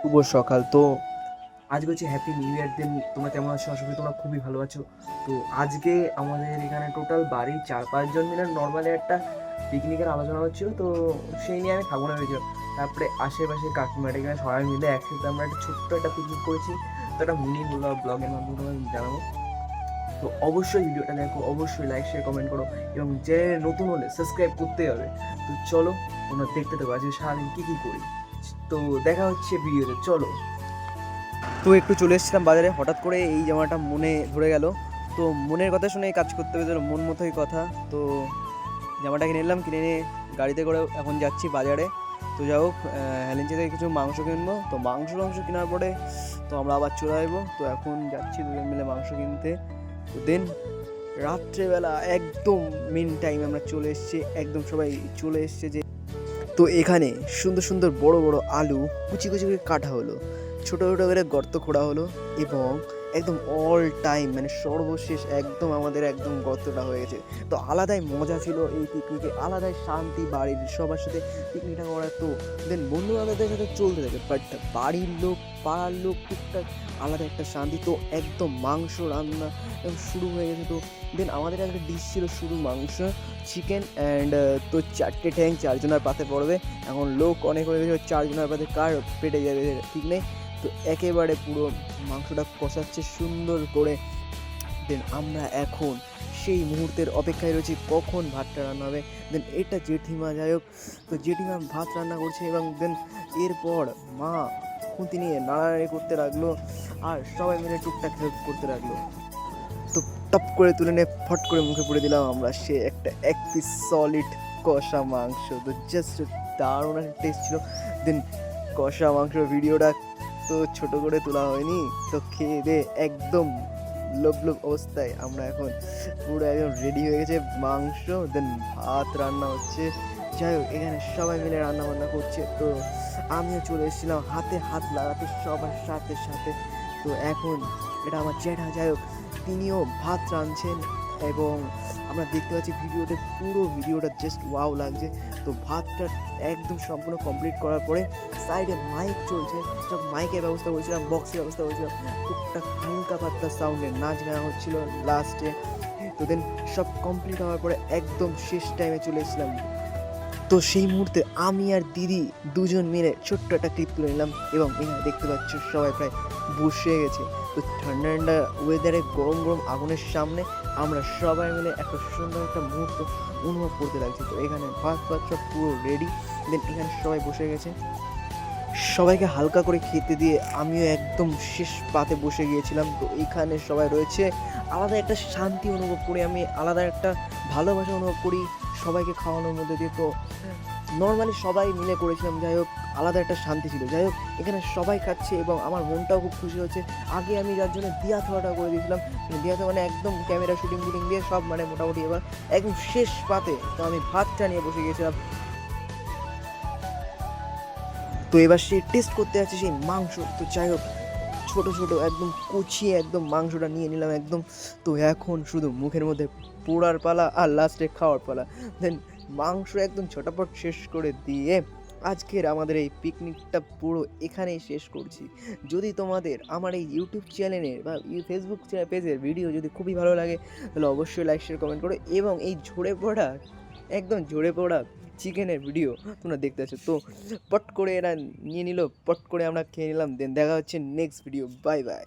শুভ সকাল। তো আজকে হচ্ছে হ্যাপি নিউ ইয়ার দিন। তোমরা কেমন আছো? আশা করি তোমরা খুবই ভালো আছো। তো আজকে আমাদের এখানে টোটাল বাড়ির 4-5 জন মিলে নর্মালি একটা পিকনিকের আলোচনা হচ্ছিল। তো সেই নিয়ে আমি থাকবো না ভেবেছিলাম। তারপরে আশেপাশে কাকিমাটা এখানে সবাই মিলে একসাথে আমরা একটা ছোট্ট একটা পিকনিক করেছি। তো একটা মিনি ব্লগের মাধ্যমে তোমাদের জানাবো। তো অবশ্যই ভিডিওটা দেখো, অবশ্যই লাইক শেয়ার কমেন্ট করো, এবং যে নতুন হলে সাবস্ক্রাইব করতেই হবে। তো চলো তোমরা দেখতে থাকো আজকে সারাদিন কী কী করি। তো দেখা হচ্ছে ভিডিওতে, চলো। তো একটু চলে এসেছিলাম বাজারে, হঠাৎ করে এই জামাটা মনে ধরে গেল। তো মনের কথা শুনে কাজ করতে হবে, ধরো মন মতোই কথা। তো জামাটা কিনে নিলাম, কিনে নিয়ে গাড়িতে করে এখন যাচ্ছি বাজারে। তো যাই হোক, হেলেঞ্চি থেকে কিছু মাংস কিনবো। তো মাংস কেনার পরে তো আমরা আবার চলে আসবো। তো এখন যাচ্ছি দুজন মিলে মাংস কিনতে। তো দেন রাত্রেবেলা একদম মেন টাইম আমরা চলে এসেছি, একদম সবাই চলে এসছে যে। তো এখানে সুন্দর সুন্দর বড় বড় আলু কুচি কুচি করে কাটা হলো, ছোটো ছোটো করে গর্ত খোঁড়া হলো, এবং একদম অল টাইম মানে সর্বশেষ একদম আমাদের একদম গর্তটা হয়ে গেছে। তো আলাদাই মজা ছিল এই পিকনিকে, আলাদাই শান্তি বাড়ির সবার সাথে পিকনিকটা করা। তো দেন বন্ধু বান্ধবদের সাথে চলতে থাকে, বাট বাড়ির লোক পাড়ার লোক টুকটাক আলাদা একটা শান্তি। তো একদম মাংস রান্না শুরু হয়ে গেছে। তো দেন আমাদের একটা ডিশ ছিল শুধু মাংস, চিকেন অ্যান্ড তো 4টে ঠ্যাং 4জনের পাতে পড়বে। এখন লোক অনেক হয়ে গেছে, 4জনের পাতে কার পেটে যাবে ঠিক নেই। তো একেবারে পুরো মাংসটা কষাচ্ছে সুন্দর করে। দেন আমরা এখন সেই মুহূর্তের অপেক্ষায় রয়েছি কখন ভাতটা রান্না হবে। দেন এটা জেঠিমা, যাই হোক, তো জেঠিমা ভাত রান্না করছে, এবং দেন এরপর মা খুন্তি নিয়ে নাড়ানাড়ি করতে লাগলো, আর সবাই মিলে টুকটাক হেল্প করতে লাগলো। তো টপ করে তুলে নিয়ে ফট করে মুখে পুড়ে দিলাম আমরা সে একটা 1 পিস সলিড কষা মাংস। তো জাস্ট দারুণ একটা টেস্ট ছিল। দেন কষা মাংসের ভিডিওটা তো ছোট করে তোলা হয়নি। তো খেয়ে দিয়ে একদম লোভ লোভ অবস্থায় আমরা এখন পুরো একদম রেডি হয়ে গেছে মাংস। দেন ভাত রান্না হচ্ছে। যাই হোক, এখানে সবাই মিলে রান্না বান্না করছে। তো আমিও চলে এসেছিলাম হাতে হাত লাগাতে সবার সাথে সাথে। তো এখন এটা আমার জ্যাঠা, যাই হোক, তিনিও ভাত রাঁধছেন, এবং আমরা দেখতে পাচ্ছি ভিডিওতে পুরো ভিডিওটা জাস্ট ওয়াও লাগছে। তো ভাতটা একদম সম্পূর্ণ কমপ্লিট করার পরে সাইডে মাইক চলছে, সব মাইকের ব্যবস্থা করেছিলাম, বক্সের ব্যবস্থা করেছিলাম, টুকটাক হালকা পাতলা সাউন্ডে নাচ গানা হচ্ছিল লাস্টে। তো দেন সব কমপ্লিট হওয়ার পরে একদম শেষ টাইমে চলে এসেছিলাম। তো সেই মুহূর্তে আমি আর দিদি দুজন মিলে ছোট্ট একটা ক্লিপ তুলে নিলাম, এবং এখানে দেখতে পাচ্ছ সবাই প্রায় বসে গেছে। তো ঠান্ডা ঠান্ডা ওয়েদারে গরম গরম আগুনের সামনে আমরা সবাই মিলে একটা সুন্দর একটা মুহূর্ত অনুভব করতে লাগছি। তো এখানে ভাত ভাত সব পুরো রেডি। দেন এখানে সবাই বসে গেছে, সবাইকে হালকা করে খেতে দিয়ে আমিও একদম শেষ পাতে বসে গিয়েছিলাম। তো এইখানে সবাই রয়েছে, আলাদা একটা শান্তি অনুভব করি আমি, আলাদা একটা ভালোবাসা অনুভব করি সবাইকে খাওয়ানোর মধ্যে দিয়ে। তো নর্মালি সবাই মিলে করেছিলাম, যাই হোক আলাদা একটা শান্তি ছিল। যাই হোক, এখানে সবাই খাচ্ছে এবং আমার মনটাও খুব খুশি হচ্ছে। আগে আমি যার জন্য দিয়া থাওয়াটা করে দিয়েছিলাম, দিয়া থাওয়া মানে একদম ক্যামেরা শুটিং ফুটিং দিয়ে সব মানে মোটামুটি এবার একদম শেষ পাতে। তো আমি ভাতটা নিয়ে বসে গিয়েছিলাম। তো এবার সে টেস্ট করতে যাচ্ছে সেই মাংস। তো যাই হোক, ছোটো ছোটো একদম কুচিয়ে একদম মাংসটা নিয়ে নিলাম একদম। তো এখন শুধু মুখের মধ্যে পোড়ার পালা আর লাস্টে খাওয়ার পালা। দেন মাংস একদম ঝটাপট শেষ করে দিয়ে আজকের আমাদের এই পিকনিকটা পুরো এখানেই শেষ করছি। যদি তোমাদের আমার এই ইউটিউব চ্যানেলের বা ফেসবুক পেজের ভিডিও যদি খুবই ভালো লাগে, তাহলে অবশ্যই লাইক শেয়ার কমেন্ট করো, এবং এই ঝরে পড়া একদম ঝরে পড়া চিকেনের ভিডিও তোমরা দেখতে পাচ্ছ। তো পট করে এরা নিয়ে নিল, পট করে আমরা খেয়ে নিলাম। দেন দেখা হচ্ছে নেক্সট ভিডিও, বাই বাই।